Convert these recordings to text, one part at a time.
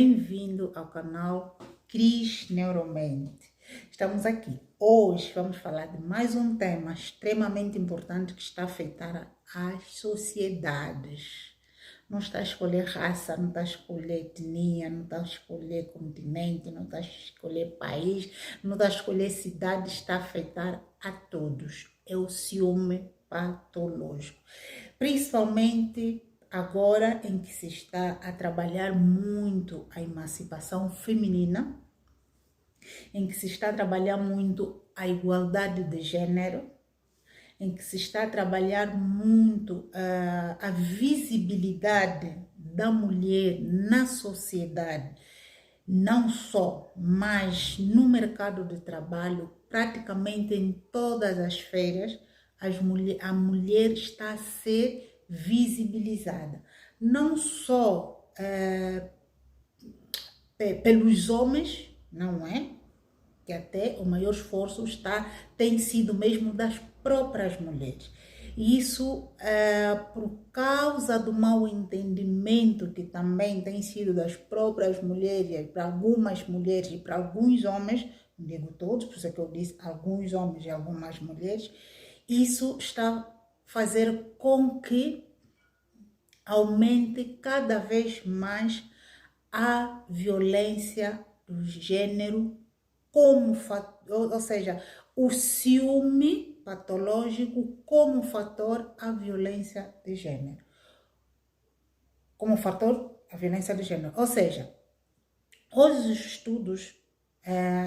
bem-vindo ao canal Cris Neuromente. Estamos aqui. Hoje vamos falar de mais um tema extremamente importante que está a afetar as sociedades. Não está a escolher raça, não está a escolher etnia, não está a escolher continente, não está a escolher país, não está a escolher cidade, está a afetar a todos. É o ciúme patológico. Principalmente agora em que se está a trabalhar muito a emancipação feminina, em que se está a trabalhar muito a igualdade de gênero, em que se está a trabalhar muito a visibilidade da mulher na sociedade, não só, mas no mercado de trabalho, praticamente em todas as esferas, a mulher está a ser visibilizada. Não só pelos homens, não é? Que até o maior esforço tem sido mesmo das próprias mulheres. E isso por causa do mau entendimento que também tem sido das próprias mulheres, para algumas mulheres e para alguns homens, não digo todos, por isso é que eu disse alguns homens e algumas mulheres, isso está a fazer com que aumente cada vez mais a violência do gênero como fator, ou seja, o ciúme patológico como fator à violência de gênero. Como fator à violência de gênero. Ou seja, hoje os estudos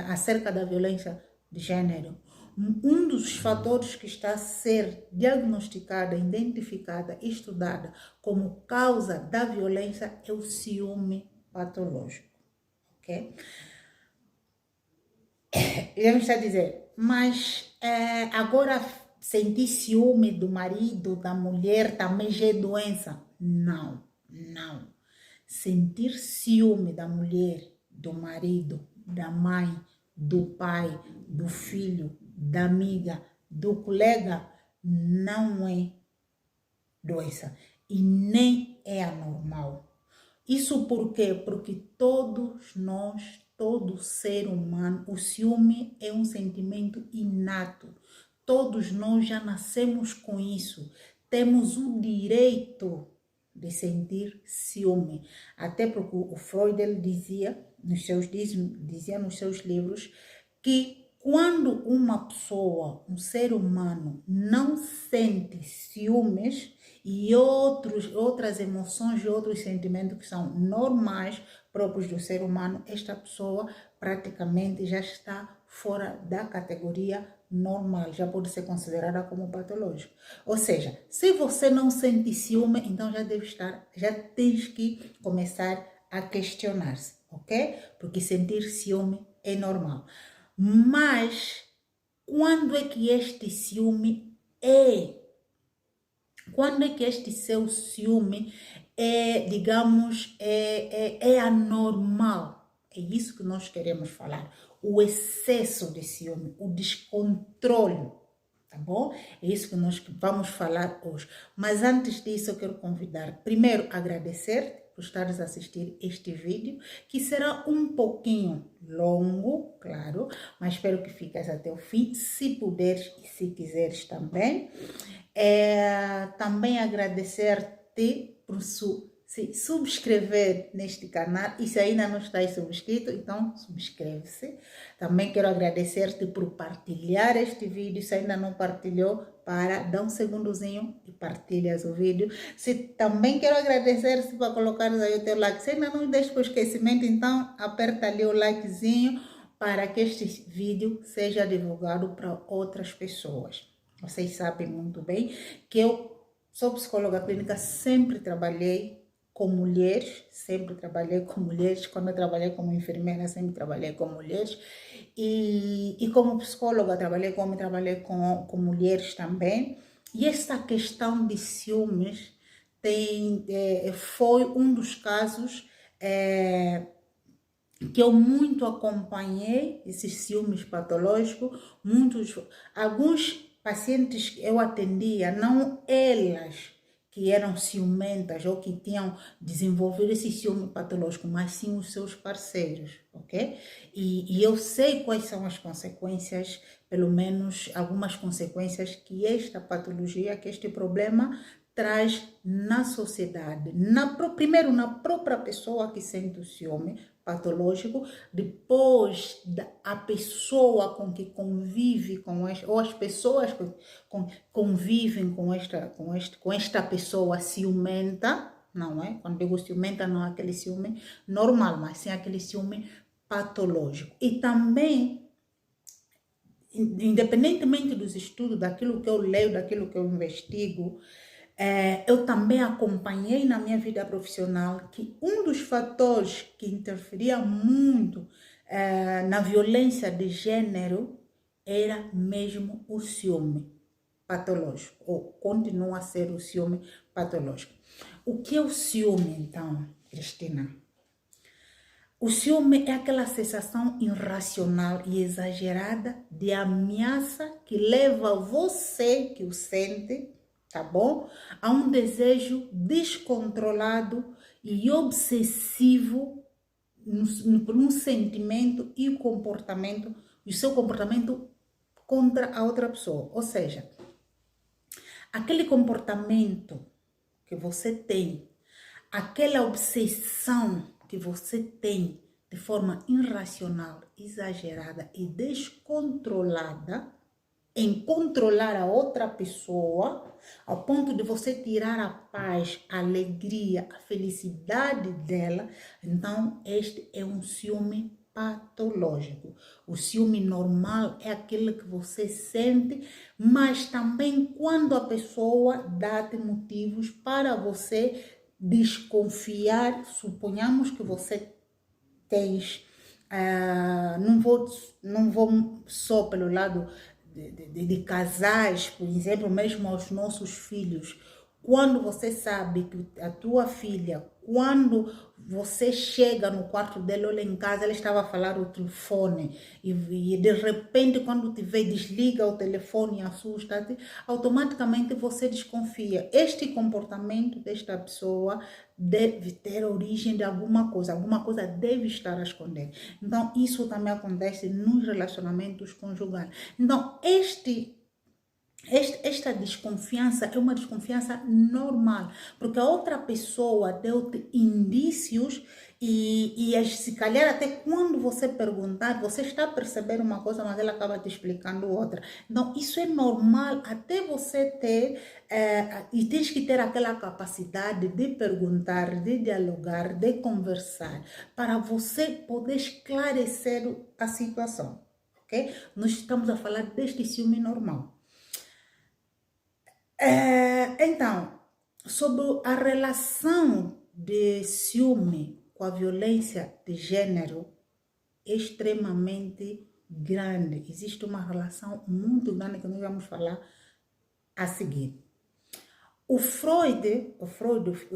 acerca da violência de gênero, um dos fatores que está a ser diagnosticada, identificada, estudada como causa da violência é o ciúme patológico. Ok? Eu está a dizer, mas agora sentir ciúme do marido, da mulher, também já é doença. Não, não. Sentir ciúme da mulher, do marido, da mãe, do pai, do filho, da amiga, do colega, não é doença e nem é anormal. Isso por quê? Porque todos nós, todo ser humano, o ciúme é um sentimento inato. Todos nós já nascemos com isso. Temos o direito de sentir ciúme. Até porque o Freud ele dizia nos seus livros que quando uma pessoa, um ser humano, não sente ciúmes e outras emoções e outros sentimentos que são normais, próprios do ser humano, esta pessoa praticamente já está fora da categoria normal, já pode ser considerada como patológico. Ou seja, se você não sente ciúme, então já tens que começar a questionar-se, ok? Porque sentir ciúme é normal. Mas quando é que este ciúme quando é que este seu ciúme digamos, é anormal? É isso que nós queremos falar. O excesso de ciúme, o descontrole, tá bom? É isso que nós vamos falar hoje. Mas antes disso, eu quero convidar, primeiro, agradecer por estares a assistir este vídeo, que será um pouquinho longo, claro, mas espero que fiques até o fim, se puderes e se quiseres também. Também agradecer-te por se subscrever neste canal, e se ainda não estás subscrito, então subscreve-se. Também quero agradecer-te por partilhar este vídeo, se ainda não partilhou, dá um segundozinho e partilhas o vídeo. Também quero agradecer-te para colocares aí o teu like, se ainda não deixa por esquecimento, então aperta ali o likezinho para que este vídeo seja divulgado para outras pessoas. Vocês sabem muito bem que eu sou psicóloga clínica, sempre trabalhei com mulheres, quando eu trabalhei como enfermeira, sempre trabalhei com mulheres, e como psicóloga, trabalhei com mulheres também, e essa questão de ciúmes foi um dos casos que eu muito acompanhei, esses ciúmes patológicos, alguns pacientes que eu atendia, não elas que eram ciumentas ou que tinham desenvolvido esse ciúme patológico, mas sim os seus parceiros, ok? E eu sei quais são as consequências, pelo menos algumas consequências que esta patologia, que este problema traz na sociedade. Primeiro, na própria pessoa que sente o ciúme patológico, depois a pessoa com que convive ou as pessoas que convivem com esta pessoa ciumenta, não é? Quando digo ciumenta, não é aquele ciúme normal, mas sim aquele ciúme patológico. E também, independentemente dos estudos, daquilo que eu leio, daquilo que eu investigo, eu também acompanhei na minha vida profissional que um dos fatores que interferia muito na violência de gênero era mesmo o ciúme patológico, ou continua a ser o ciúme patológico. O que é o ciúme, então, Cristina? O ciúme é aquela sensação irracional e exagerada de ameaça que leva você, que o sente, tá bom? Há um desejo descontrolado e obsessivo por um sentimento e comportamento, e o seu comportamento contra a outra pessoa. Ou seja, aquele comportamento que você tem, aquela obsessão que você tem de forma irracional, exagerada e descontrolada, em controlar a outra pessoa, ao ponto de você tirar a paz, a alegria, a felicidade dela, então este é um ciúme patológico. O ciúme normal é aquele que você sente, mas também quando a pessoa dá-te motivos para você desconfiar, suponhamos que você tens, não vou só pelo lado de casais, por exemplo, mesmo aos nossos filhos. Quando você sabe que a tua filha, quando você chega no quarto dela, olha em casa, ela estava a falar o telefone e de repente quando te vê, desliga o telefone e assusta-te, automaticamente você desconfia. Este comportamento desta pessoa deve ter origem de alguma coisa deve estar a esconder. Então, isso também acontece nos relacionamentos conjugais. Então, esta desconfiança é uma desconfiança normal, porque a outra pessoa deu-te indícios e se calhar até quando você perguntar, você está a perceber uma coisa, mas ela acaba te explicando outra. Então, isso é normal até você ter, e tens que ter aquela capacidade de perguntar, de dialogar, de conversar, para você poder esclarecer a situação, ok? Nós estamos a falar deste ciúme normal. Então, sobre a relação de ciúme com a violência de gênero é extremamente grande. Existe uma relação muito grande que nós vamos falar a seguir. O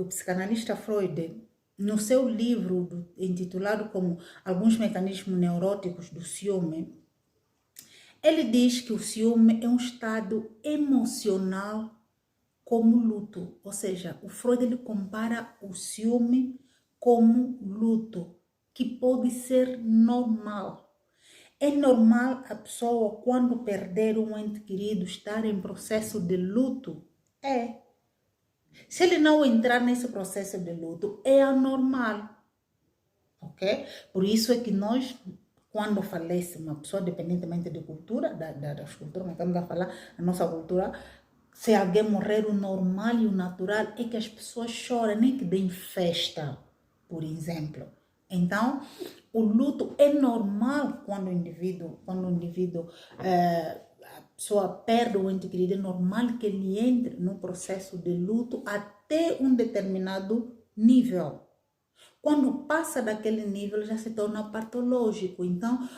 psicanalista Freud, no seu livro intitulado como Alguns Mecanismos Neuróticos do Ciúme, ele diz que o ciúme é um estado emocional como luto, ou seja, o Freud ele compara o ciúme como luto, que pode ser normal. É normal a pessoa, quando perder um ente querido, estar em processo de luto? É. Se ele não entrar nesse processo de luto, é anormal, ok? Por isso é que nós, quando falece uma pessoa, independentemente de cultura, das culturas, nós estamos a falar, a nossa cultura, se alguém morrer, o normal e o natural é que as pessoas choram, nem que deem festa, por exemplo. Então, o luto é normal quando o indivíduo, a pessoa perde o ente querido, é normal que ele entre no processo de luto até um determinado nível. Quando passa daquele nível, já se torna patológico. Então,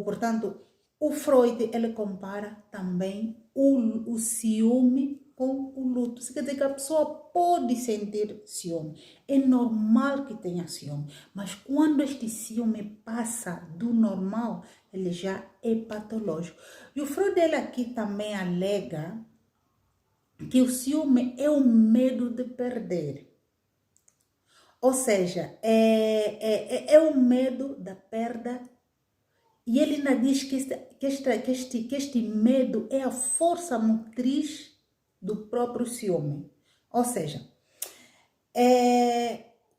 portanto, o Freud, ele compara também o ciúme com o luto. Isso quer dizer que a pessoa pode sentir ciúme. É normal que tenha ciúme. Mas quando este ciúme passa do normal, ele já é patológico. E o Freud, ele aqui também alega que o ciúme é o medo de perder. Ou seja, é o medo da perda. E ele ainda diz que este medo é a força motriz do próprio ciúme. Ou seja,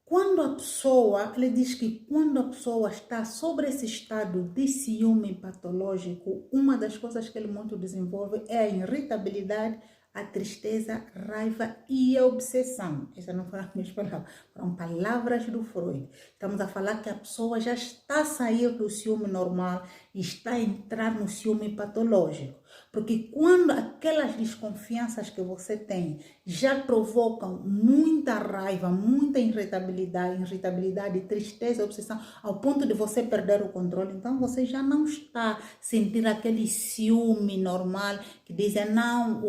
quando a pessoa, ele diz que quando a pessoa está sobre esse estado de ciúme patológico, uma das coisas que ele muito desenvolve é a irritabilidade, a tristeza, raiva e a obsessão. Essas não foram as minhas palavras, foram palavras do Freud. Estamos a falar que a pessoa já está a sair do ciúme normal e está a entrar no ciúme patológico. Porque quando aquelas desconfianças que você tem já provocam muita raiva, muita irritabilidade, tristeza, obsessão, ao ponto de você perder o controle, então você já não está sentindo aquele ciúme normal que dizem, não,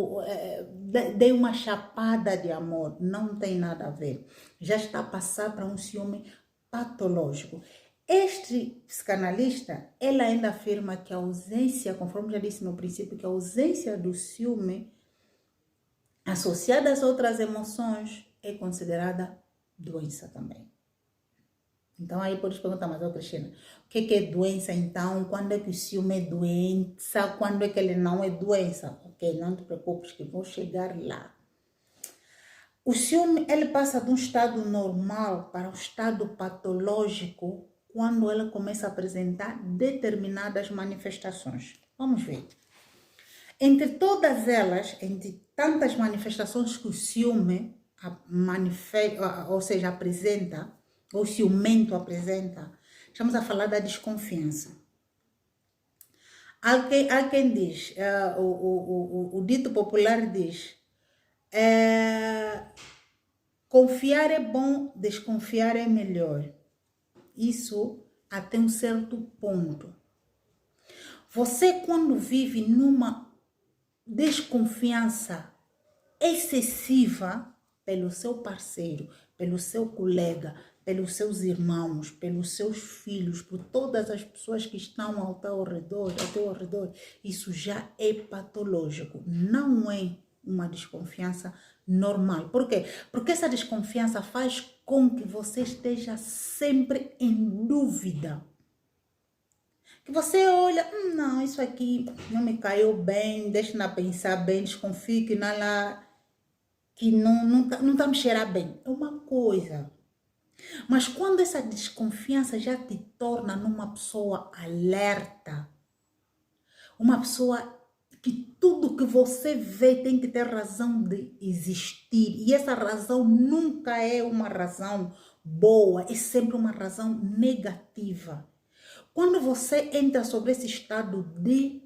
dei uma chapada de amor. Não tem nada a ver. Já está a passar para um ciúme patológico. Este psicanalista, ela ainda afirma que a ausência, conforme já disse no princípio, que a ausência do ciúme associada às outras emoções é considerada doença também. Então aí podes perguntar, mas Cristina, o que é doença então? Quando é que o ciúme é doença? Quando é que ele não é doença? Ok, não te preocupes que vou chegar lá. O ciúme, ele passa de um estado normal para um estado patológico quando ela começa a apresentar determinadas manifestações. Vamos ver. Entre todas elas, entre tantas manifestações que o ciúme apresenta, ou ciumento apresenta, estamos a falar da desconfiança. Há quem diz, o dito popular diz, confiar é bom, desconfiar é melhor. Isso até um certo ponto. Você, quando vive numa desconfiança excessiva pelo seu parceiro, pelo seu colega, pelos seus irmãos, pelos seus filhos, por todas as pessoas que estão ao teu redor, isso já é patológico. Não é uma desconfiança normal. Por quê? Porque essa desconfiança faz com que você esteja sempre em dúvida. Que você olha, não, isso aqui não me caiu bem, deixa-me pensar bem, desconfio que não tá me cheirar bem. É uma coisa. Mas quando essa desconfiança já te torna numa pessoa alerta, uma pessoa que tudo que você vê tem que ter razão de existir. E essa razão nunca é uma razão boa, é sempre uma razão negativa. Quando você entra sobre esse estado de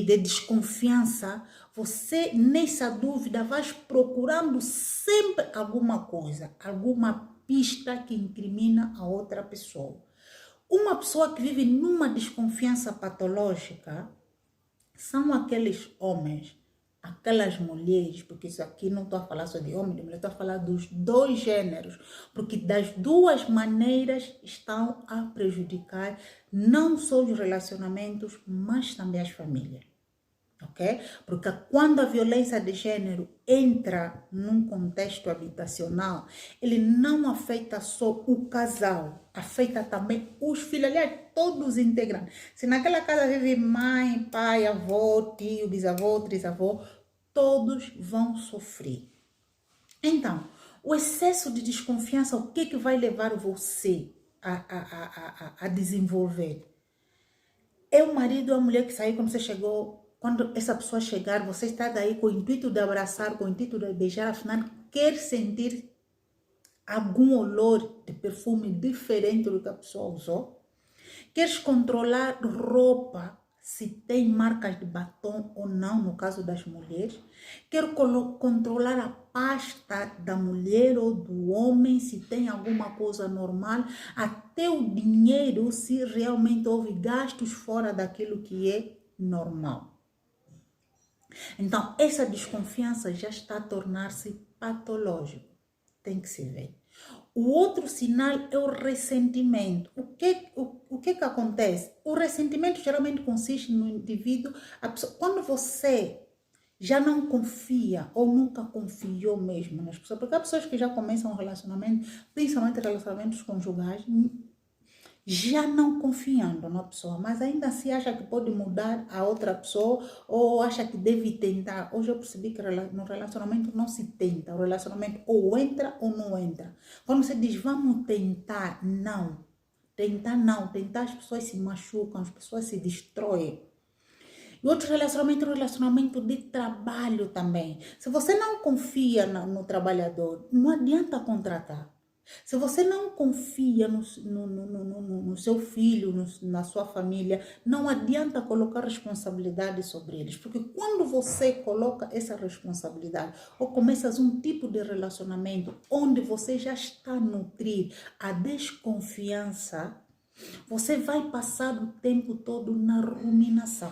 desconfiança, você nessa dúvida vai procurando sempre alguma coisa, alguma pista que incrimina a outra pessoa. Uma pessoa que vive numa desconfiança patológica são aqueles homens, aquelas mulheres, porque isso aqui não estou a falar só de homem, de mulher, estou a falar dos dois gêneros, porque das duas maneiras estão a prejudicar não só os relacionamentos, mas também as famílias. Ok? Porque quando a violência de gênero entra num contexto habitacional, ele não afeta só o casal, afeta também os filhos, aliás, todos os integrantes. Se naquela casa vive mãe, pai, avô, tio, bisavô, trisavô, todos vão sofrer. Então, o excesso de desconfiança, o que vai levar você a desenvolver? É o marido ou a mulher que saiu quando você chegou. Quando essa pessoa chegar, você está daí com o intuito de abraçar, com o intuito de beijar, afinal, quer sentir algum olor de perfume diferente do que a pessoa usou? Queres controlar roupa, se tem marcas de batom ou não, no caso das mulheres? Quer controlar a pasta da mulher ou do homem, se tem alguma coisa normal? Até o dinheiro, se realmente houve gastos fora daquilo que é normal. Então, essa desconfiança já está a tornar-se patológico. Tem que se ver. O outro sinal é o ressentimento. O que acontece? O ressentimento geralmente consiste no indivíduo, quando você já não confia ou nunca confiou mesmo nas pessoas. Porque há pessoas que já começam um relacionamento, principalmente relacionamentos conjugais, já não confiando na pessoa, mas ainda assim acha que pode mudar a outra pessoa ou acha que deve tentar. Hoje eu percebi que no relacionamento não se tenta, o relacionamento ou entra ou não entra. Quando você diz vamos tentar, não. Tentar não, tentar as pessoas se machucam, as pessoas se destroem. E outro relacionamento é um relacionamento de trabalho também. Se você não confia no trabalhador, não adianta contratar. Se você não confia no seu filho, na sua família, não adianta colocar responsabilidade sobre eles. Porque quando você coloca essa responsabilidade, ou começas um tipo de relacionamento onde você já está a nutrir a desconfiança, você vai passar o tempo todo na ruminação.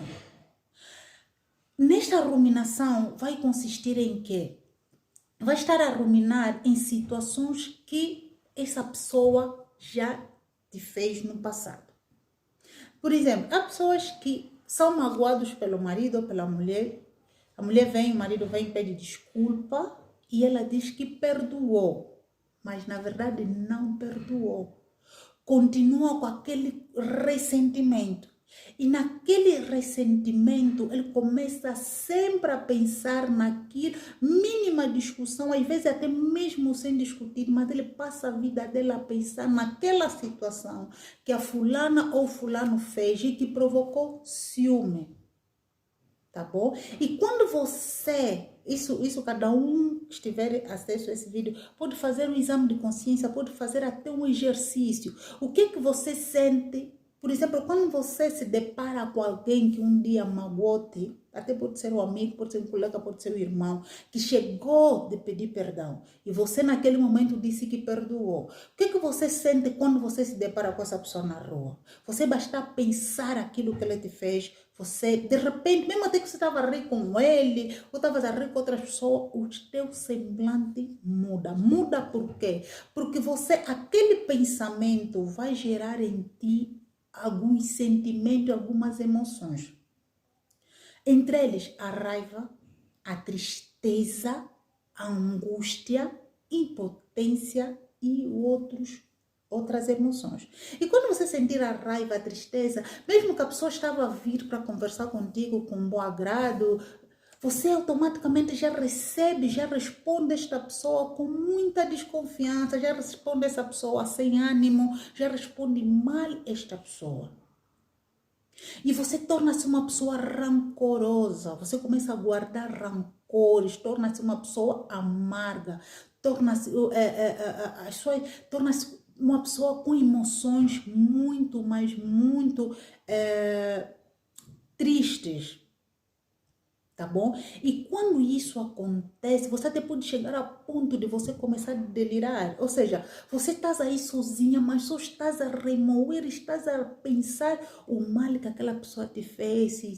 Nesta ruminação vai consistir em quê? Vai estar a ruminar em situações que essa pessoa já te fez no passado. Por exemplo, há pessoas que são magoadas pelo marido ou pela mulher. A mulher vem, o marido vem, pede desculpa e ela diz que perdoou. Mas na verdade não perdoou. Continua com aquele ressentimento. E naquele ressentimento, ele começa sempre a pensar naquilo, mínima discussão, às vezes até mesmo sem discutir, mas ele passa a vida dele a pensar naquela situação que a fulana ou fulano fez e que provocou ciúme. Tá bom? E quando você, isso cada um que estiver acesso a esse vídeo, pode fazer um exame de consciência, pode fazer até um exercício. O que que você sente? Por exemplo, quando você se depara com alguém que um dia magoou-te, até pode ser um amigo, pode ser um colega, pode ser um irmão, que chegou de pedir perdão e você naquele momento disse que perdoou. O que que você sente quando você se depara com essa pessoa na rua? Você basta pensar aquilo que ele te fez, você, de repente, mesmo até que você estava a rir com ele, ou estava a rir com outras pessoas, o teu semblante muda. Muda por quê? Porque você, aquele pensamento vai gerar em ti alguns sentimentos, algumas emoções. Entre eles, a raiva, a tristeza, a angústia, impotência e outras emoções. E quando você sentir a raiva, a tristeza, mesmo que a pessoa estava a vir para conversar contigo com bom agrado, você automaticamente já recebe, já responde esta pessoa com muita desconfiança, já responde essa pessoa sem ânimo, já responde mal esta pessoa. E você torna-se uma pessoa rancorosa, você começa a guardar rancores, torna-se uma pessoa amarga, torna-se torna-se uma pessoa com emoções muito, mas muito tristes. Tá bom? E quando isso acontece, você até pode chegar a ponto de você começar a delirar. Ou seja, você estás aí sozinha, mas só estás a remoer, estás a pensar o mal que aquela pessoa te fez, se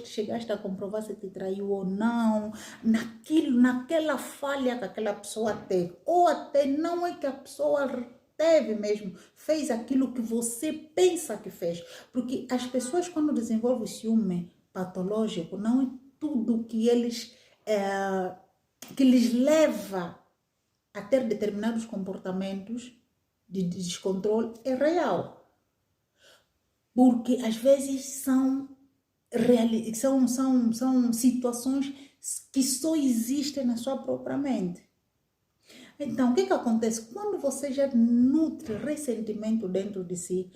chegaste a comprovar se te traiu ou não, naquela falha que aquela pessoa teve. Ou até não é que a pessoa teve mesmo, fez aquilo que você pensa que fez. Porque as pessoas quando desenvolvem ciúme patológico, não é tudo que que lhes leva a ter determinados comportamentos de descontrole é real. Porque às vezes são situações que só existem na sua própria mente. Então, o que acontece? Quando você já nutre ressentimento dentro de si,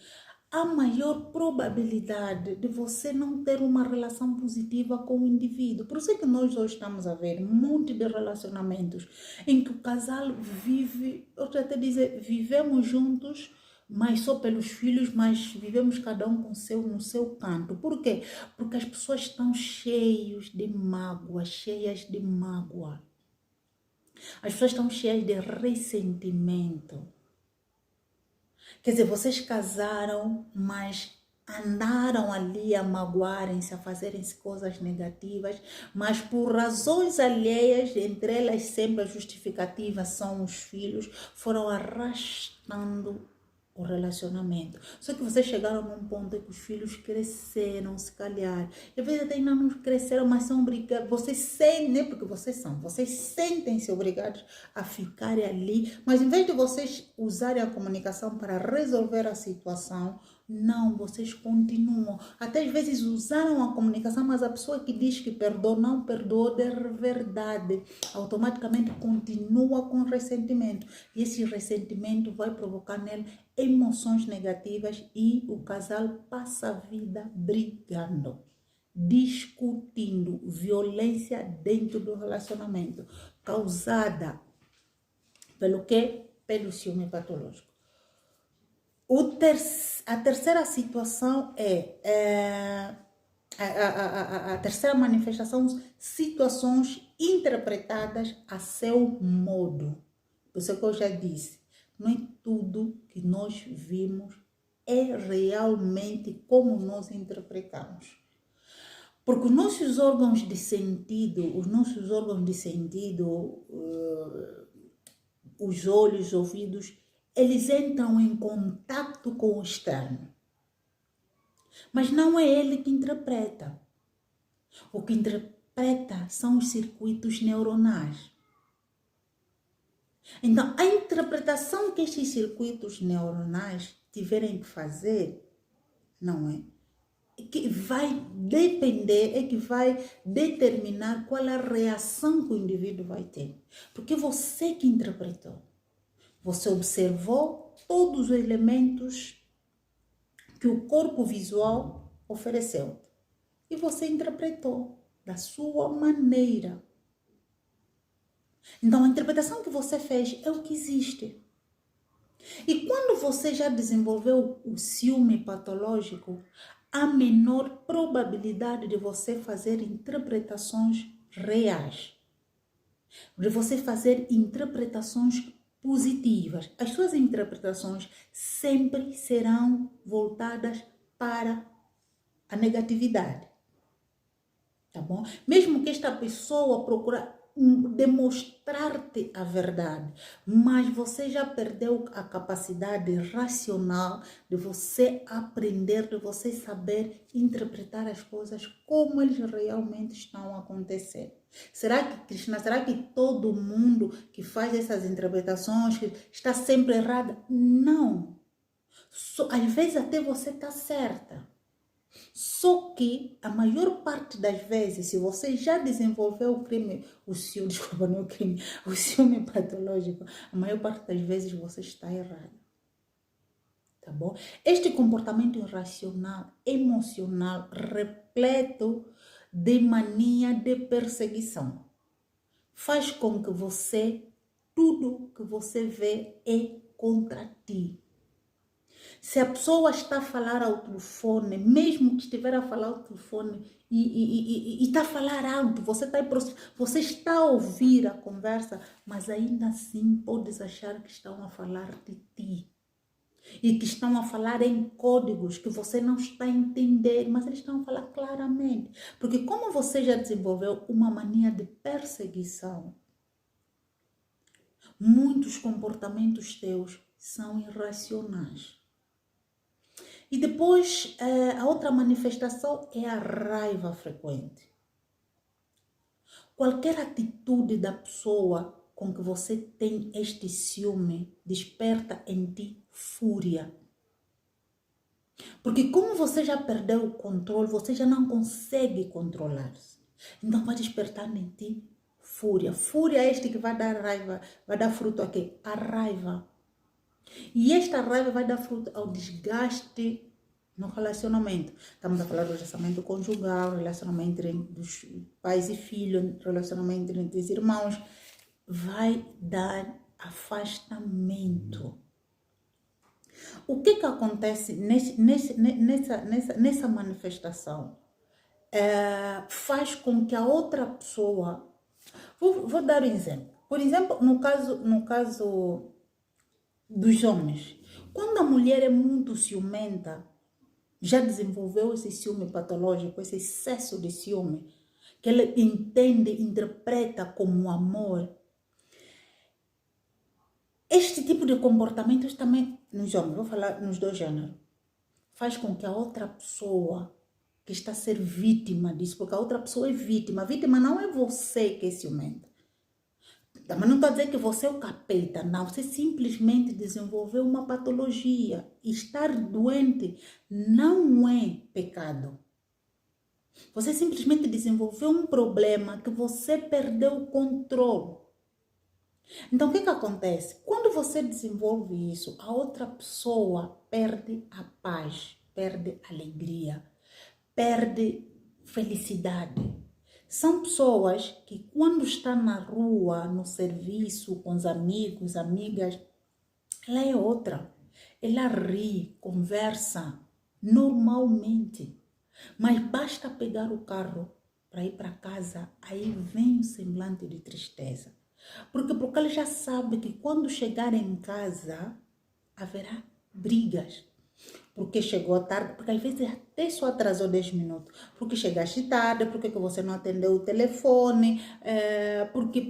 há maior probabilidade de você não ter uma relação positiva com o indivíduo. Por isso é que nós hoje estamos a ver um monte de relacionamentos em que o casal vive, eu até dizer, vivemos juntos, mas só pelos filhos, mas vivemos cada um no seu canto. Por quê? Porque as pessoas estão cheias de mágoa, cheias de mágoa. As pessoas estão cheias de ressentimento. Quer dizer, vocês casaram, mas andaram ali a magoarem-se, a fazerem-se coisas negativas, mas por razões alheias, entre elas sempre a justificativa são os filhos, foram arrastando o o relacionamento. Só que vocês chegaram num ponto em que os filhos cresceram, se calhar. E às vezes até ainda não cresceram, mas são obrigados. Vocês sentem, né? Porque vocês sentem-se obrigados a ficarem ali. Mas em vez de vocês usarem a comunicação para resolver a situação, não, vocês continuam. Até às vezes usaram a comunicação, mas a pessoa que diz que perdoou, não perdoou de verdade. Automaticamente continua com ressentimento. E esse ressentimento vai provocar nele emoções negativas e o casal passa a vida brigando, discutindo, violência dentro do relacionamento, causada pelo quê? Pelo ciúme patológico. A terceira situação a terceira manifestação, situações interpretadas a seu modo. Por isso que eu já disse, não é tudo que nós vimos é realmente como nós interpretamos. Porque os nossos órgãos de sentido, os olhos, os ouvidos, eles entram em contato com o externo. Mas não é ele que interpreta. O que interpreta são os circuitos neuronais. Então, a interpretação que estes circuitos neuronais tiverem que fazer, não é? Que vai depender, que vai determinar qual a reação que o indivíduo vai ter. Porque você que interpretou. Você observou todos os elementos que o corpo visual ofereceu. E você interpretou da sua maneira. Então, a interpretação que você fez é o que existe. E quando você já desenvolveu o ciúme patológico, há menor probabilidade de você fazer interpretações reais. De você fazer interpretações positivas. As suas interpretações sempre serão voltadas para a negatividade. Tá bom? Mesmo que esta pessoa procure demonstrar-te a verdade, mas você já perdeu a capacidade racional de você aprender, de você saber interpretar as coisas como eles realmente estão a acontecer. Será que, Cristina, será que todo mundo que faz essas interpretações está sempre errada? Não. Às vezes até você está certa. Só que a maior parte das vezes, se você já desenvolveu o crime, o ciúme patológico, a maior parte das vezes você está errado. Tá bom? Este comportamento irracional, emocional, repleto de mania de perseguição, faz com que tudo que você vê é contra ti. Se a pessoa está a falar ao telefone, mesmo que estiver a falar ao telefone e está a falar alto, você está a ouvir a conversa, mas ainda assim podes achar que estão a falar de ti. E que estão a falar em códigos que você não está a entender, mas eles estão a falar claramente. Porque como você já desenvolveu uma mania de perseguição, muitos comportamentos teus são irracionais. E depois, a outra manifestação é a raiva frequente. Qualquer atitude da pessoa com que você tem este ciúme desperta em ti fúria. Porque como você já perdeu o controle, você já não consegue controlar-se. Então vai despertar em ti fúria. Fúria é este que vai dar raiva, vai dar fruto a quê? A raiva. E esta raiva vai dar fruto ao desgaste no relacionamento. Estamos a falar do relacionamento conjugal, relacionamento entre os pais e filhos, relacionamento entre os irmãos. Vai dar afastamento. O que acontece nessa manifestação? Faz com que a outra pessoa... Vou dar um exemplo. Por exemplo, no caso dos homens. Quando a mulher é muito ciumenta, já desenvolveu esse ciúme patológico, esse excesso de ciúme, que ela interpreta como amor, Este tipo de comportamentos também, nos homens, vou falar nos dois gêneros, faz com que a outra pessoa que está a ser vítima disso, porque a outra pessoa é vítima. A vítima não é você que é ciumenta. Mas não estou a dizer que você é o capeta, não. Você simplesmente desenvolveu uma patologia. E estar doente não é pecado. Você simplesmente desenvolveu um problema que você perdeu o controle. Então, o que acontece? Quando você desenvolve isso, a outra pessoa perde a paz, perde a alegria, perde felicidade. São pessoas que quando está na rua, no serviço, com os amigos, amigas, ela é outra. Ela ri, conversa normalmente. Mas basta pegar o carro para ir para casa, aí vem o semblante de tristeza. Porque ele já sabe que quando chegar em casa, haverá brigas. Porque chegou tarde, porque às vezes até só atrasou 10 minutos. Porque chegaste tarde, porque que você não atendeu o telefone, porque.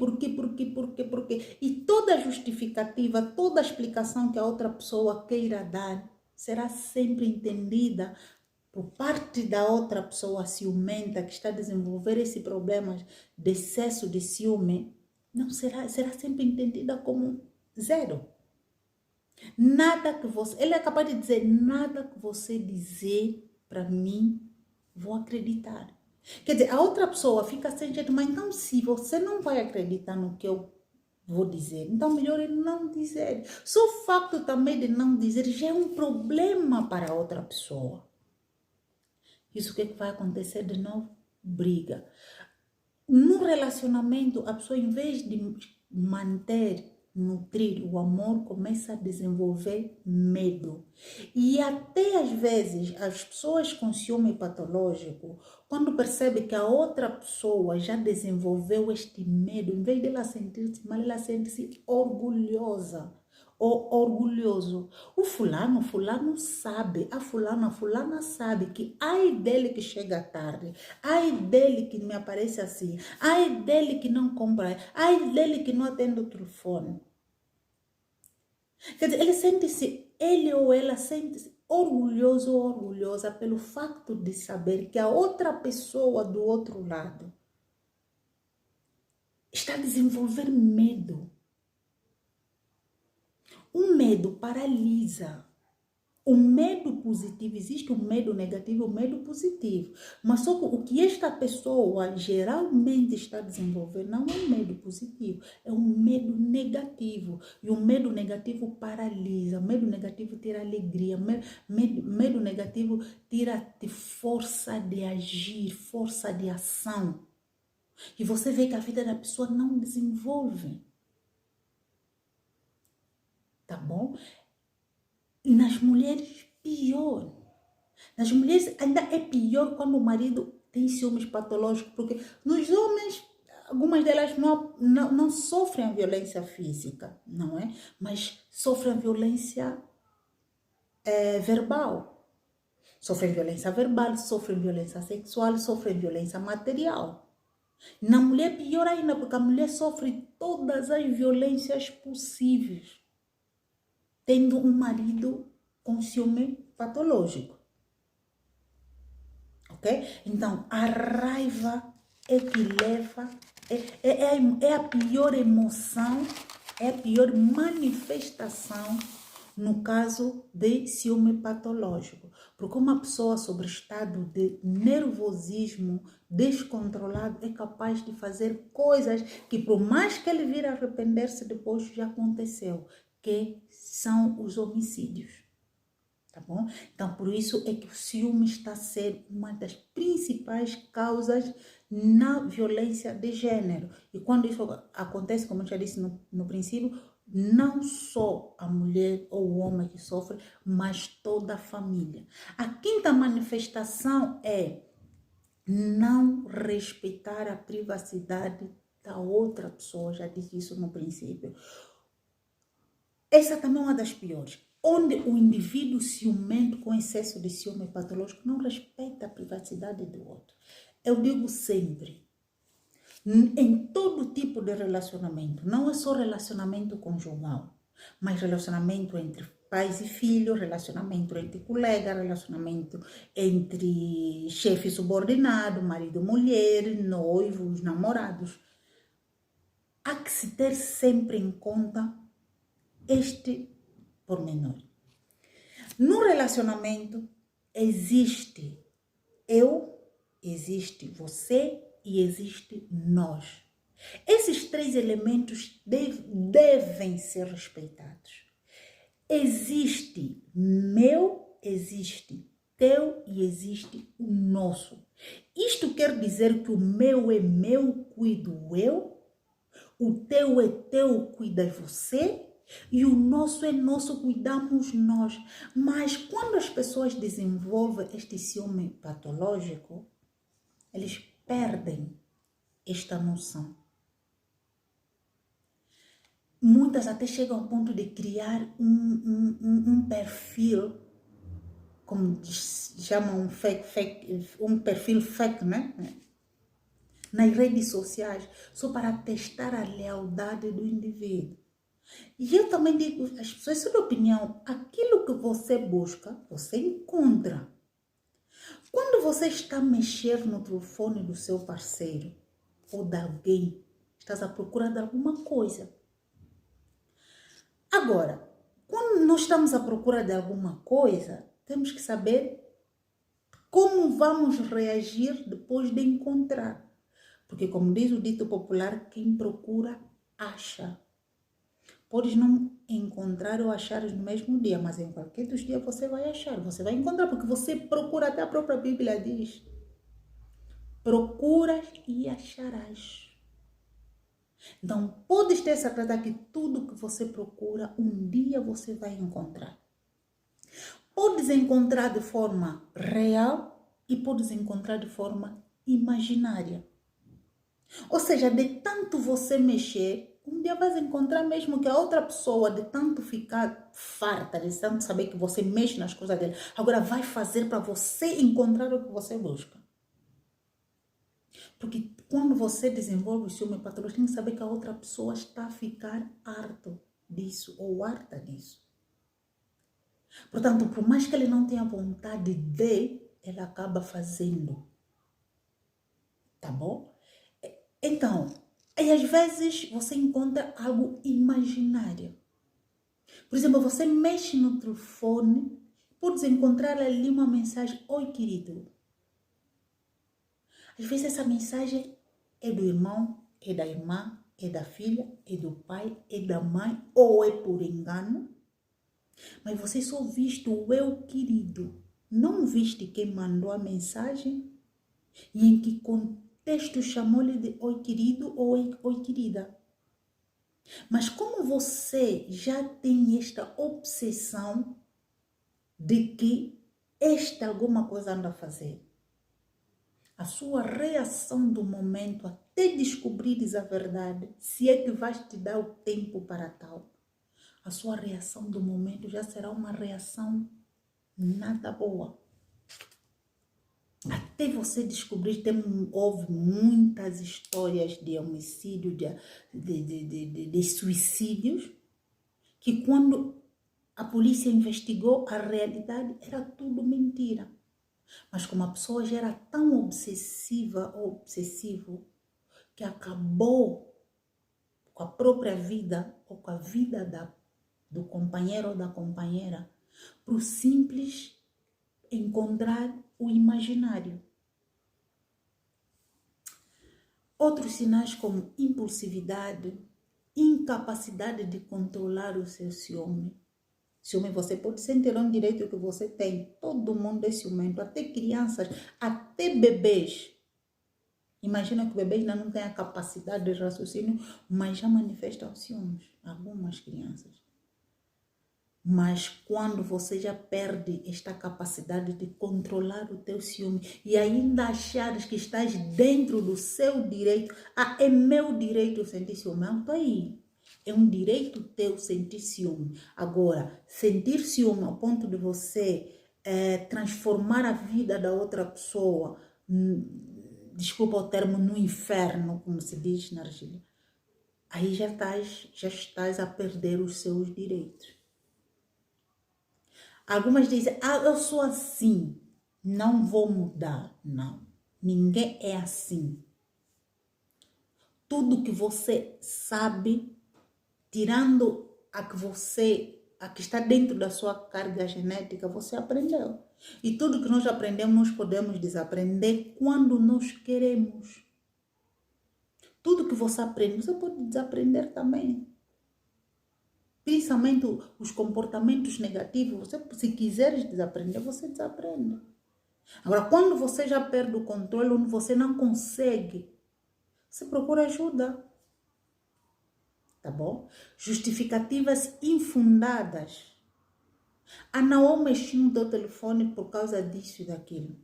E toda justificativa, toda explicação que a outra pessoa queira dar, será sempre entendida por parte da outra pessoa ciumenta que está a desenvolver esse problema de excesso de ciúme, não será sempre entendida como zero. Nada que você... Ele é capaz de dizer, nada que você dizer para mim, vou acreditar. Quer dizer, a outra pessoa fica sem jeito, mas então se você não vai acreditar no que eu vou dizer, então melhor ele não dizer. Só o facto também de não dizer já é um problema para a outra pessoa. Isso o que vai acontecer de novo? Briga. No relacionamento, a pessoa, em vez de manter, nutrir o amor, começa a desenvolver medo. E até às vezes, as pessoas com ciúme patológico, quando percebe que a outra pessoa já desenvolveu este medo, em vez dela sentir-se mal, ela sente-se orgulhosa ou orgulhoso. O fulano sabe, a fulana sabe que ai dele que chega tarde, ai dele que me aparece assim, ai dele que não compra, ai dele que não atende o telefone. Quer dizer, ele ou ela sente-se orgulhoso ou orgulhosa pelo facto de saber que a outra pessoa do outro lado está a desenvolver medo. O medo paralisa. O medo positivo, existe o medo negativo e o medo positivo. Mas só que o que esta pessoa geralmente está desenvolvendo não é um medo positivo, é um medo negativo. E o medo negativo paralisa, o medo negativo tira alegria, medo negativo tira-te força de agir, força de ação. E você vê que a vida da pessoa não desenvolve. Tá bom? E nas mulheres, pior. Nas mulheres ainda é pior quando o marido tem ciúmes patológicos, porque nos homens, algumas delas não sofrem a violência física, não é? Mas sofrem a violência verbal. Sofrem violência verbal, sofrem violência sexual, sofrem violência material. Na mulher, pior ainda, porque a mulher sofre todas as violências possíveis, tendo um marido com ciúme patológico. Ok? Então, a raiva é que leva, é a pior emoção, é a pior manifestação no caso de ciúme patológico. Porque uma pessoa sobre estado de nervosismo descontrolado é capaz de fazer coisas que, por mais que ele vir a arrepender-se depois, já aconteceu, que são os homicídios. Tá bom? Então, por isso é que o ciúme está a ser uma das principais causas na violência de gênero. E quando isso acontece, como eu já disse no princípio, não só a mulher ou o homem que sofre, mas toda a família. A quinta manifestação é não respeitar a privacidade da outra pessoa. Já disse isso no princípio. Essa também é uma das piores. Onde o indivíduo ciumento com excesso de ciúme patológico não respeita a privacidade do outro. Eu digo sempre, em todo tipo de relacionamento, não é só relacionamento conjugal, Mas relacionamento entre pais e filhos, relacionamento entre colegas, relacionamento entre chefe e subordinado, marido e mulher, noivos, namorados. Há que se ter sempre em conta este pormenor. No relacionamento existe eu, existe você e existe nós. Esses três elementos devem ser respeitados. Existe meu, existe teu e existe o nosso. Isto quer dizer que o meu é meu, cuido eu, o teu é teu, cuida você, e o nosso é nosso, cuidamos nós. Mas quando as pessoas desenvolvem este ciúme patológico, eles perdem esta noção. Muitas até chegam ao ponto de criar um perfil, como chamam um perfil fake, né? Nas redes sociais, só para testar a lealdade do indivíduo. E eu também digo às pessoas, sua opinião, aquilo que você busca, você encontra. Quando você está a mexer no telefone do seu parceiro ou de alguém, estás à procura de alguma coisa. Agora, quando nós estamos à procura de alguma coisa, temos que saber como vamos reagir depois de encontrar. Porque, como diz o dito popular, quem procura, acha. Podes não encontrar ou achar no mesmo dia, mas em qualquer dos dias você vai achar, você vai encontrar, porque você procura, até a própria Bíblia diz. Procuras e acharás. Então, podes ter certeza que tudo que você procura, um dia você vai encontrar. Podes encontrar de forma real e podes encontrar de forma imaginária. Ou seja, de tanto você mexer, um dia vais encontrar mesmo que a outra pessoa, de tanto ficar farta, de tanto saber que você mexe nas coisas dele, agora vai fazer para você encontrar o que você busca. Porque quando você desenvolve o ciúme patológico, tem que saber que a outra pessoa está a ficar harto disso ou harta disso. Portanto, por mais que ele não tenha vontade de, ele acaba fazendo. Tá bom? Então, e às vezes você encontra algo imaginário. Por exemplo, você mexe no telefone, podes encontrar ali uma mensagem: oi, querido. Às vezes essa mensagem é do irmão, é da irmã, é da filha, é do pai, é da mãe, ou é por engano. Mas você só viste o eu querido. Não viste quem mandou a mensagem e em que contexto chamou-lhe de oi querido ou oi querida. Mas como você já tem esta obsessão de que esta alguma coisa anda a fazer, a sua reação do momento até descobrires a verdade, se é que vais te dar o tempo para tal, a sua reação do momento já será uma reação nada boa. Até você descobrir, houve muitas histórias de homicídio, de suicídios, que quando a polícia investigou, a realidade era tudo mentira. Mas como a pessoa já era tão obsessiva ou obsessivo, que acabou com a própria vida ou com a vida do companheiro ou da companheira, por simples encontrar o imaginário. Outros sinais como impulsividade, incapacidade de controlar o seu ciúme. Ciúme você pode sentir um direito que você tem. Todo mundo é ciumento, até crianças, até bebês. Imagina que o bebê ainda não tem a capacidade de raciocínio, mas já manifestam ciúmes. Algumas crianças. Mas quando você já perde esta capacidade de controlar o teu ciúme e ainda achares que estás dentro do seu direito, é meu direito sentir ciúme, não estou aí. É um direito teu sentir ciúme. Agora, sentir ciúme ao ponto de você transformar a vida da outra pessoa, desculpa o termo, no inferno, como se diz na Argélia. aí já estás a perder os seus direitos. Algumas dizem, eu sou assim, não vou mudar. Não, ninguém é assim. Tudo que você sabe, tirando a que está dentro da sua carga genética, você aprendeu. E tudo que nós aprendemos, nós podemos desaprender quando nós queremos. Tudo que você aprende, você pode desaprender também. Principalmente os comportamentos negativos, você, se quiseres desaprender, você desaprende. Agora, quando você já perde o controle, onde você não consegue, você procura ajuda. Tá bom? Justificativas infundadas. Não, eu mexi no teu telefone por causa disso e daquilo.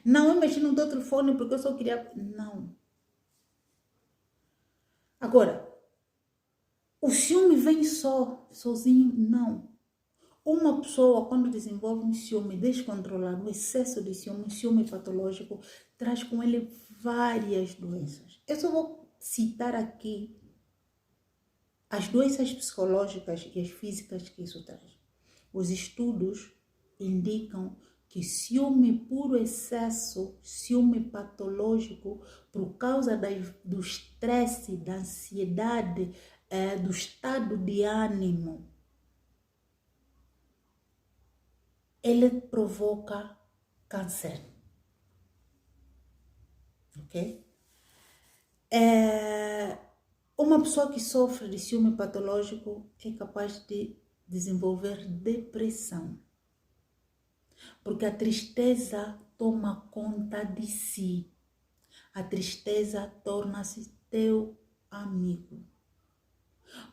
Não, eu mexi no teu telefone porque eu só queria... Não. Agora, o ciúme vem sozinho? Não. Uma pessoa, quando desenvolve um ciúme descontrolado, um excesso de ciúme, um ciúme patológico, traz com ele várias doenças. Eu só vou citar aqui as doenças psicológicas e as físicas que isso traz. Os estudos indicam que ciúme puro excesso, ciúme patológico, por causa do estresse, da ansiedade, do estado de ânimo, ele provoca câncer. Ok? Uma pessoa que sofre de ciúme patológico é capaz de desenvolver depressão. Porque a tristeza toma conta de si. A tristeza torna-se teu amigo.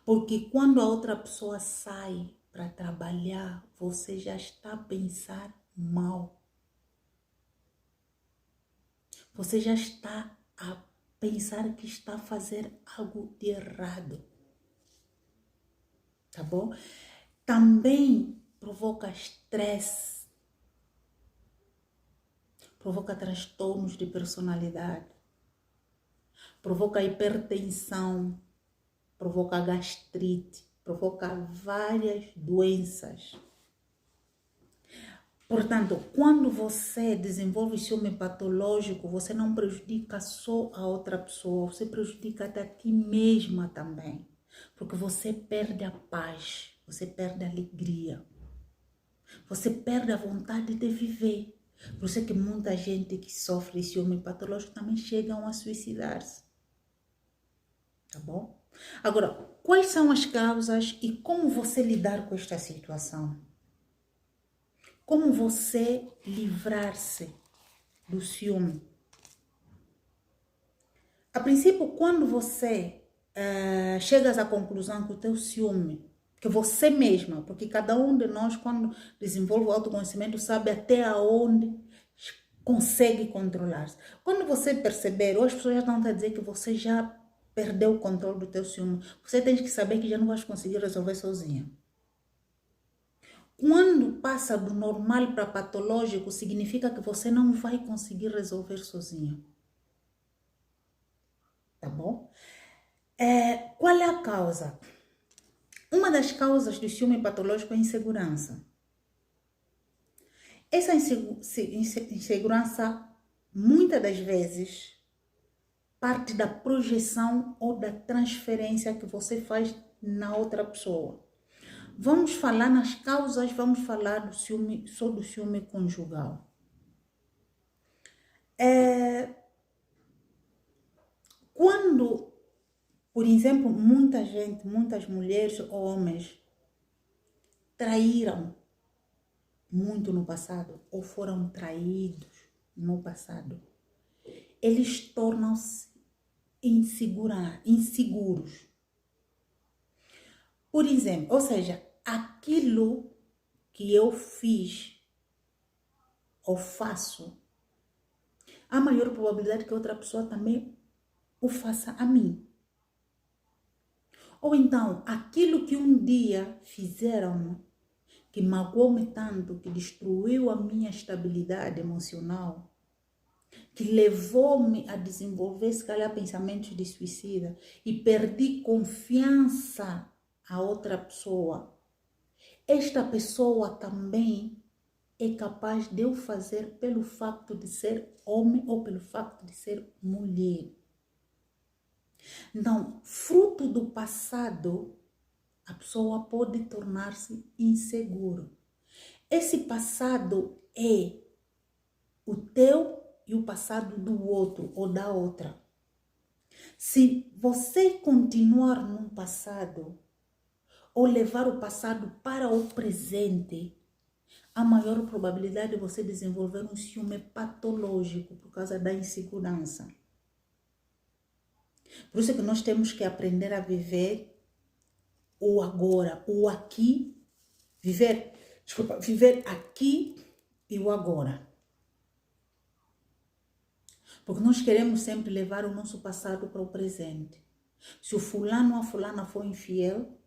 Porque quando a outra pessoa sai para trabalhar, você já está a pensar mal. Você já está a pensar que está a fazer algo de errado. Tá bom? Também provoca estresse. Provoca transtornos de personalidade. Provoca hipertensão. Provoca gastrite. Provoca várias doenças. Portanto, quando você desenvolve ciúme patológico, você não prejudica só a outra pessoa, você prejudica até a ti mesma também. Porque você perde a paz, você perde a alegria, você perde a vontade de viver. Por isso é que muita gente que sofre ciúme patológico também chegam a suicidar-se. Tá bom? Agora, quais são as causas e como você lidar com esta situação? Como você livrar-se do ciúme? A princípio, quando você chegas à conclusão que o teu ciúme, que você mesma, porque cada um de nós, quando desenvolve o autoconhecimento, sabe até onde consegue controlar-se. Quando você perceber, ou as pessoas já estão a dizer que você já perdeu o controle do teu ciúme, você tem que saber que já não vai conseguir resolver sozinha. Quando passa do normal para patológico, significa que você não vai conseguir resolver sozinho. Tá bom? Qual é a causa? Uma das causas do ciúme patológico é a insegurança. Essa insegurança, muitas das vezes, parte da projeção ou da transferência que você faz na outra pessoa. Vamos falar nas causas, vamos falar do ciúme, só do ciúme conjugal. Quando, por exemplo, muitas mulheres ou homens traíram muito no passado ou foram traídos no passado, eles tornam-se inseguros. Por exemplo, ou seja, aquilo que eu fiz ou faço, há maior probabilidade que outra pessoa também o faça a mim. Ou então, aquilo que um dia fizeram, que magoou-me tanto, que destruiu a minha estabilidade emocional, que levou-me a desenvolver, se calhar, pensamentos de suicida e perdi confiança a outra pessoa. Esta pessoa também é capaz de eu fazer pelo facto de ser homem ou pelo facto de ser mulher. Então, fruto do passado, a pessoa pode tornar-se insegura. Esse passado é o teu e o passado do outro ou da outra. Se você continuar no passado ou levar o passado para o presente, a maior probabilidade de você desenvolver um ciúme patológico por causa da insegurança. Por isso é que nós temos que aprender a viver o agora, o aqui, viver aqui e o agora. Porque nós queremos sempre levar o nosso passado para o presente. Se o fulano ou a fulana for infiel,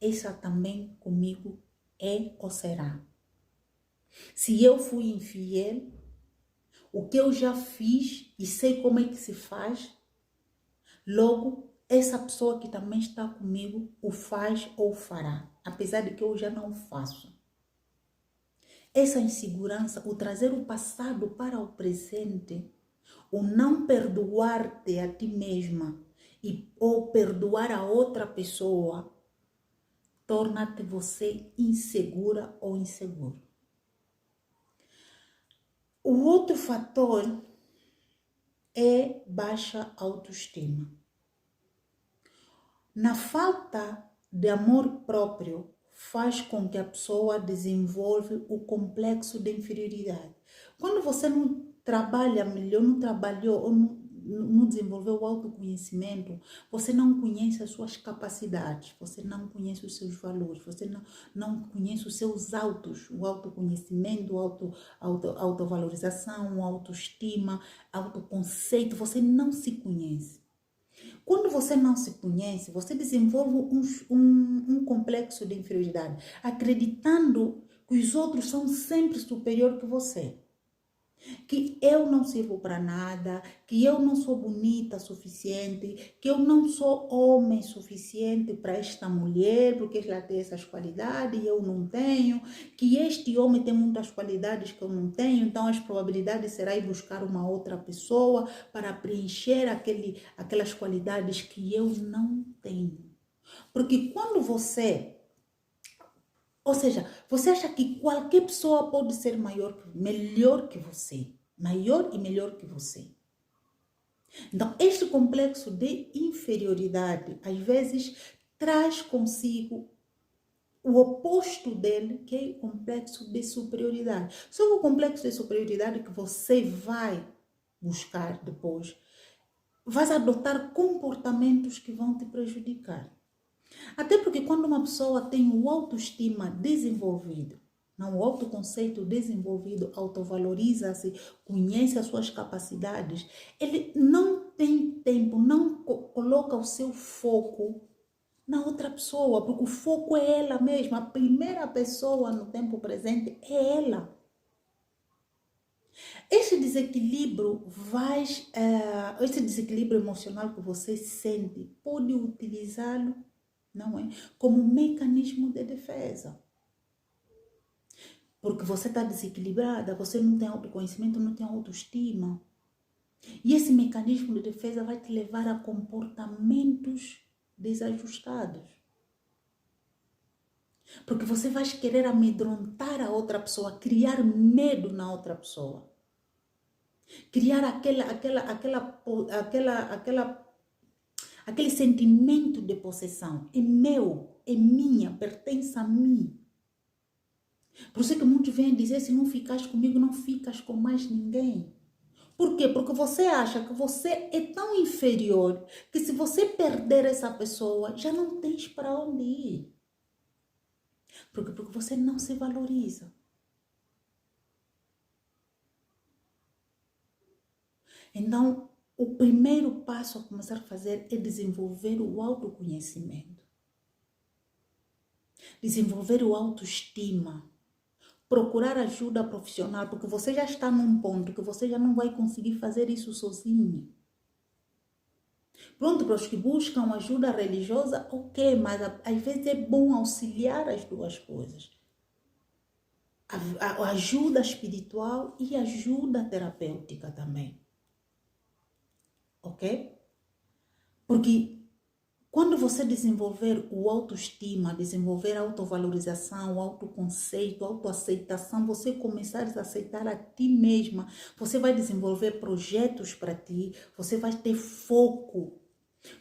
essa também comigo é ou será. Se eu fui infiel, o que eu já fiz e sei como é que se faz, logo essa pessoa que também está comigo o faz ou fará, apesar de que eu já não faço. Essa insegurança, o trazer o passado para o presente, o não perdoar-te a ti mesma ou perdoar a outra pessoa, torna-te você insegura ou inseguro. O outro fator é baixa autoestima. Na falta de amor próprio, faz com que a pessoa desenvolva o complexo de inferioridade. Quando você não trabalha melhor, não trabalhou ou não desenvolveu o autoconhecimento, você não conhece as suas capacidades, você não conhece os seus valores, você não conhece os seus autos, o autoconhecimento, autovalorização, autoestima, autoconceito, você não se conhece. Quando você não se conhece, você desenvolve um complexo de inferioridade, acreditando que os outros são sempre superiores que você. Que eu não sirvo para nada, que eu não sou bonita o suficiente, que eu não sou homem suficiente para esta mulher, porque ela tem essas qualidades e eu não tenho, que este homem tem muitas qualidades que eu não tenho, então as probabilidades será ir buscar uma outra pessoa para preencher aquelas qualidades que eu não tenho. Porque quando ou seja, você acha que qualquer pessoa pode ser melhor que você, maior e melhor que você. Então, este complexo de inferioridade, às vezes, traz consigo o oposto dele, que é o complexo de superioridade. Só que o complexo de superioridade que você vai buscar depois, vai adotar comportamentos que vão te prejudicar. Até porque quando uma pessoa tem o autoestima desenvolvido, não, o autoconceito desenvolvido, autovaloriza-se, conhece as suas capacidades, ele não tem tempo, não coloca o seu foco na outra pessoa, porque o foco é ela mesma, a primeira pessoa no tempo presente é ela. Esse desequilíbrio esse desequilíbrio emocional que você sente, pode utilizá-lo, não é? Como mecanismo de defesa. Porque você está desequilibrada, você não tem autoconhecimento, não tem autoestima. E esse mecanismo de defesa vai te levar a comportamentos desajustados. Porque você vai querer amedrontar a outra pessoa, criar medo na outra pessoa. Criar aquele sentimento de possessão. É meu, é minha, pertence a mim. Por isso que muitos vêm dizer, se não ficas comigo, não ficas com mais ninguém. Por quê? Porque você acha que você é tão inferior que se você perder essa pessoa, já não tens para onde ir. Porque você não se valoriza. Então, o primeiro passo a começar a fazer é desenvolver o autoconhecimento. Desenvolver o autoestima. procurar ajuda profissional, porque você já está num ponto que você já não vai conseguir fazer isso sozinho. Pronto, para os que buscam ajuda religiosa, ok, mas às vezes é bom auxiliar as duas coisas. A ajuda espiritual e ajuda terapêutica também. Ok? Porque quando você desenvolver o autoestima, desenvolver a autovalorização, o autoconceito, a autoaceitação, você começar a aceitar a ti mesma, você vai desenvolver projetos para ti, você vai ter foco.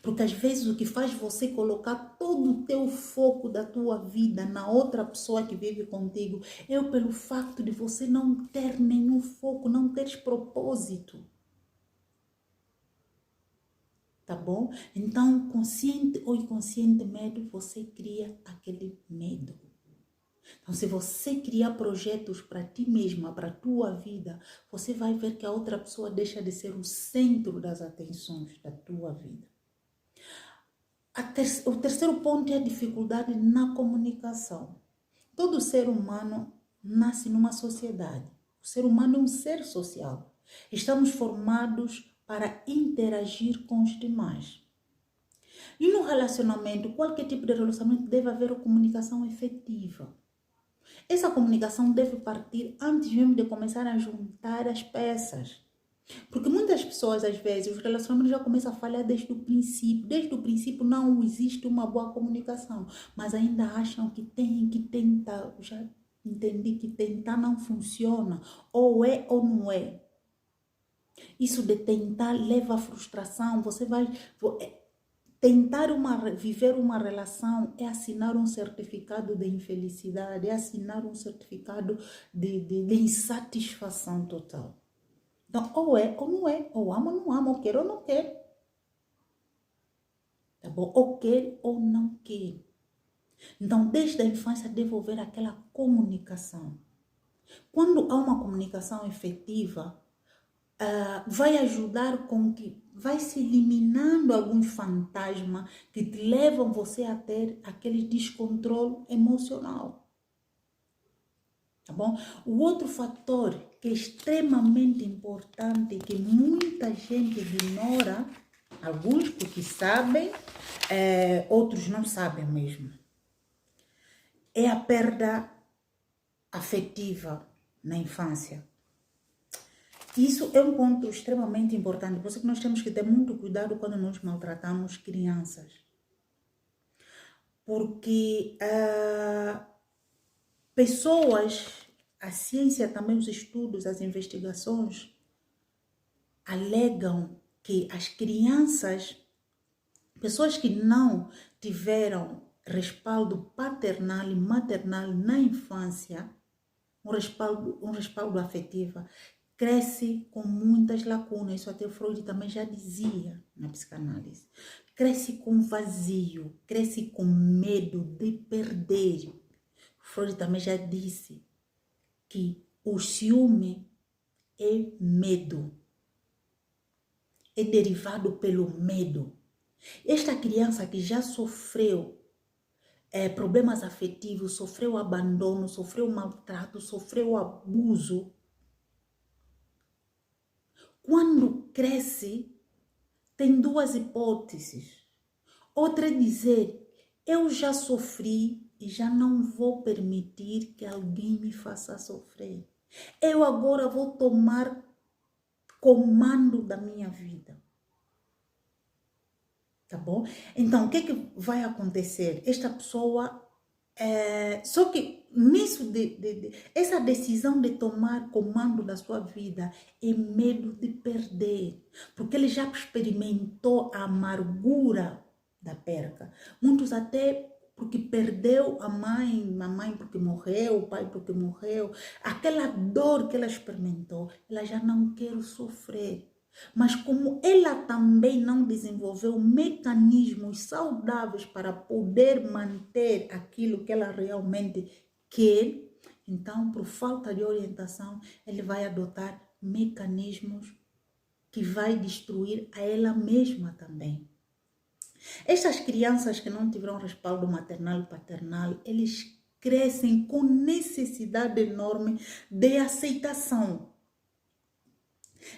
Porque às vezes o que faz você colocar todo o teu foco da tua vida na outra pessoa que vive contigo é pelo fato de você não ter nenhum foco, não teres propósito. Tá bom? Então, consciente ou inconscientemente, você cria aquele medo. Então, se você criar projetos para ti mesma, para a tua vida, você vai ver que a outra pessoa deixa de ser o centro das atenções da tua vida. O terceiro ponto é a dificuldade na comunicação. Todo ser humano nasce numa sociedade. O ser humano é um ser social. Estamos formados para interagir com os demais. E no relacionamento, qualquer tipo de relacionamento deve haver comunicação efetiva. Essa comunicação deve partir antes mesmo de começar a juntar as peças. Porque muitas pessoas, às vezes, os relacionamentos já começam a falhar desde o princípio. Desde o princípio não existe uma boa comunicação, mas ainda acham que tem que tentar. Já entendi que tentar não funciona. Ou é ou não é. Isso de tentar leva à frustração. Você vai... Tentar viver uma relação é assinar um certificado de infelicidade, é assinar um certificado de insatisfação total. Então, ou é ou não é, ou amo ou não amo, ou quero ou não quero. Tá bom? Ou quer ou não quer. Então, desde a infância, devolver aquela comunicação. Quando há uma comunicação efetiva, vai ajudar com que vai se eliminando alguns fantasmas que te levam você a ter aquele descontrole emocional. Tá bom? O outro fator que é extremamente importante, que muita gente ignora, alguns porque sabem, outros não sabem mesmo, é a perda afetiva na infância. Isso é um ponto extremamente importante, por isso que nós temos que ter muito cuidado quando nós maltratamos crianças. Porque pessoas, a ciência também, os estudos, as investigações, alegam que as crianças, pessoas que não tiveram respaldo paternal e maternal na infância, um respaldo afetivo, cresce com muitas lacunas. Isso até Freud também já dizia na psicanálise. Cresce com vazio, cresce com medo de perder. Freud também já disse que o ciúme é medo. É derivado pelo medo. Esta criança que já sofreu problemas afetivos, sofreu abandono, sofreu maltrato, sofreu abuso, quando cresce, tem duas hipóteses. Outra é dizer, eu já sofri e já não vou permitir que alguém me faça sofrer. Eu agora vou tomar comando da minha vida. Tá bom? Então, o que é que vai acontecer? Esta pessoa... só que nisso, essa decisão de tomar comando da sua vida é medo de perder. Porque ele já experimentou a amargura da perca. Muitos até porque perdeu a mãe porque morreu, o pai porque morreu. Aquela dor que ela experimentou, ela já não quer sofrer. Mas como ela também não desenvolveu mecanismos saudáveis para poder manter aquilo que ela realmente quer, então, por falta de orientação, ele vai adotar mecanismos que vai destruir a ela mesma também. Estas crianças que não tiveram respaldo maternal e paternal, eles crescem com necessidade enorme de aceitação.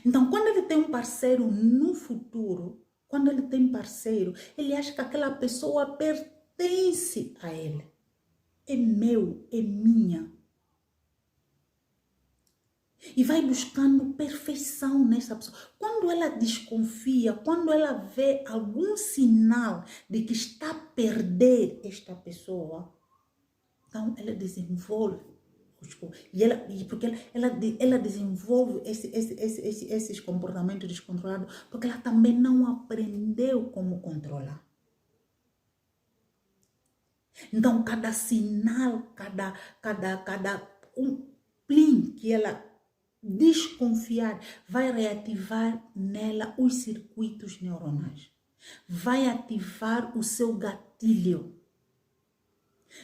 Então, quando ele tem um parceiro no futuro, quando ele tem parceiro, ele acha que aquela pessoa pertence a ele. É meu, é minha. E vai buscando perfeição nessa pessoa. Quando ela desconfia, quando ela vê algum sinal de que está a perder esta pessoa, então ela desenvolve. Porque ela desenvolve esses comportamentos descontrolados, porque ela também não aprendeu como controlar. Então, cada sinal, cada um plim que ela desconfiar, vai reativar nela os circuitos neuronais. Vai ativar o seu gatilho.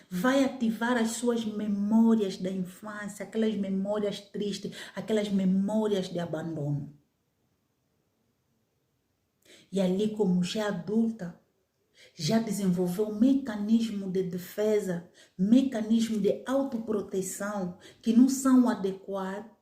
Vai ativar as suas memórias da infância, aquelas memórias tristes, aquelas memórias de abandono. E ali, como já adulta, já desenvolveu um mecanismo de defesa, mecanismo de autoproteção que não são adequados,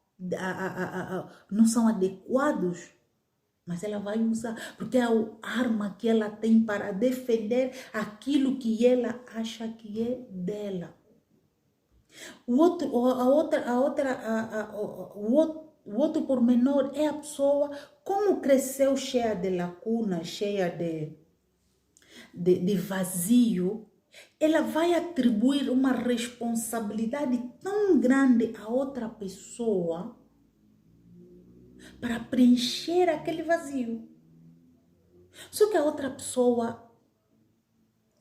mas ela vai usar, porque é a arma que ela tem para defender aquilo que ela acha que é dela. O outro pormenor é a pessoa, como cresceu cheia de lacunas, cheia de vazio, ela vai atribuir uma responsabilidade tão grande a outra pessoa para preencher aquele vazio. Só que a outra pessoa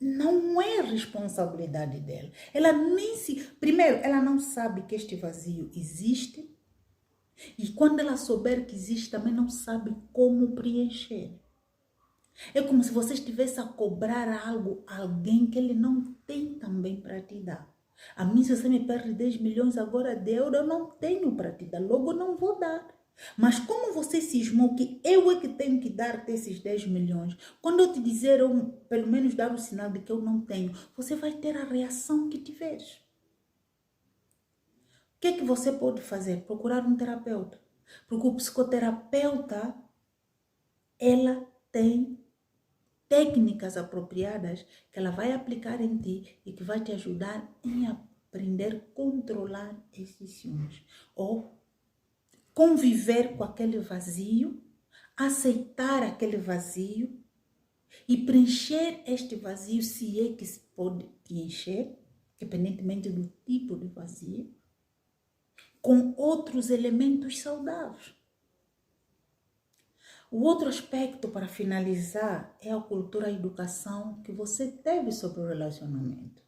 não é responsabilidade dela. Ela nem se... Primeiro, ela não sabe que este vazio existe. E quando ela souber que existe, também não sabe como preencher. É como se você estivesse a cobrar algo a alguém que ele não tem também para te dar. A mim, se você me perde 10 milhões agora de euros, eu não tenho para te dar, logo eu não vou dar. Mas como você cismou que eu é que tenho que dar-te esses 10 milhões, quando eu te dizer, ou pelo menos dar o sinal de que eu não tenho, você vai ter a reação que tiveres. O que é que você pode fazer? Procurar um terapeuta. Porque o psicoterapeuta, ela tem técnicas apropriadas que ela vai aplicar em ti e que vai te ajudar em aprender a controlar esses ciúmes. Ou conviver com aquele vazio, aceitar aquele vazio e preencher este vazio, se é que se pode preencher, independentemente do tipo de vazio, com outros elementos saudáveis. O outro aspecto, para finalizar, é a cultura e a educação que você teve sobre o relacionamento.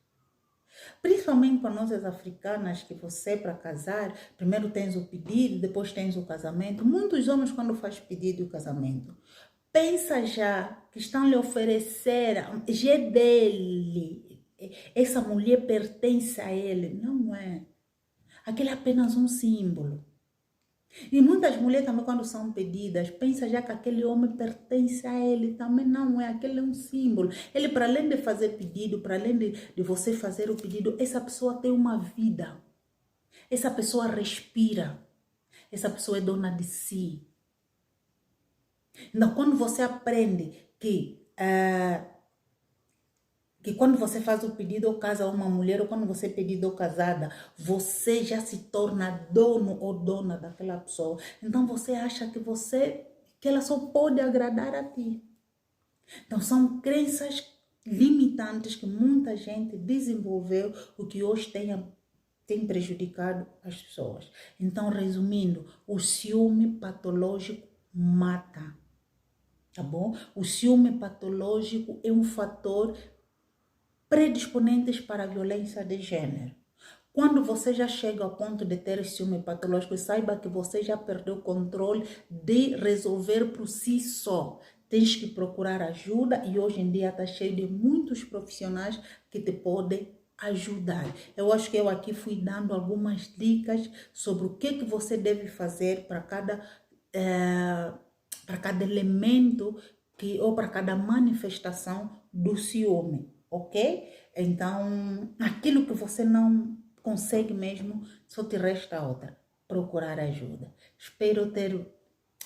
Principalmente para nós as africanas, que você, para casar, primeiro tens o pedido, depois tens o casamento. Muitos homens, quando fazem pedido e casamento, pensa já que estão lhe oferecer, já é dele, essa mulher pertence a ele. Não é. Aquele é apenas um símbolo. E muitas mulheres também, quando são pedidas, pensam já que aquele homem pertence a ele. Também não é, aquele é um símbolo. Ele, para além de fazer pedido, para além de você fazer o pedido, essa pessoa tem uma vida. Essa pessoa respira. Essa pessoa é dona de si. Então, quando você aprende que quando você faz o pedido ou casa a uma mulher, ou quando você é pedido ou casada, você já se torna dono ou dona daquela pessoa. Então você acha que ela só pode agradar a ti. Então são crenças limitantes que muita gente desenvolveu, o que hoje tem prejudicado as pessoas. Então, resumindo, o ciúme patológico mata. Tá bom? O ciúme patológico é um fator predisponentes para a violência de gênero. Quando você já chega ao ponto de ter ciúme patológico, saiba que você já perdeu o controle de resolver por si só. Tens que procurar ajuda e hoje em dia está cheio de muitos profissionais que te podem ajudar. Eu acho que eu aqui fui dando algumas dicas sobre o que você deve fazer para cada elemento ou para cada manifestação do ciúme. ok? Então, aquilo que você não consegue mesmo, só te resta outra, procurar ajuda. Espero ter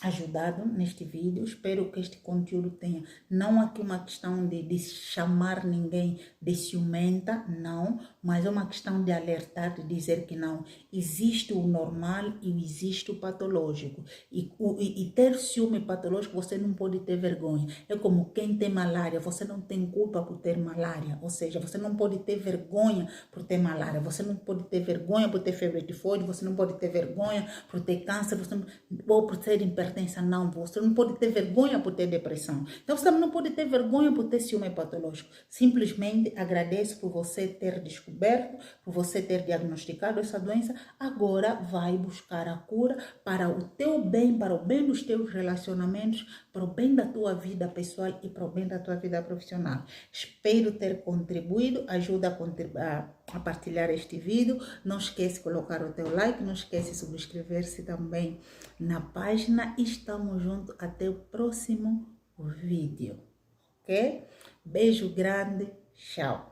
ajudado neste vídeo, espero que este conteúdo tenha, não aqui uma questão de chamar ninguém de ciumenta, não, mas é uma questão de alertar, de dizer que não, existe o normal e existe o patológico, e ter ciúme patológico, você não pode ter vergonha, é como quem tem malária, você não tem culpa por ter malária, ou seja, você não pode ter vergonha por ter malária, você não pode ter vergonha por ter febre tifoide, você não pode ter vergonha por ter câncer, você não, ou por ter hipertensão, não, você não pode ter vergonha por ter depressão. Então você também não pode ter vergonha por ter ciúme patológico. Simplesmente agradeço por você ter descoberto, por você ter diagnosticado essa doença. Agora vai buscar a cura para o teu bem, para o bem dos teus relacionamentos, para o bem da tua vida pessoal e para o bem da tua vida profissional. Espero ter contribuído, ajuda a partilhar este vídeo. Não esquece de colocar o teu like, não esquece de subscrever-se também na página. Estamos juntos até o próximo vídeo, ok? Beijo grande, tchau!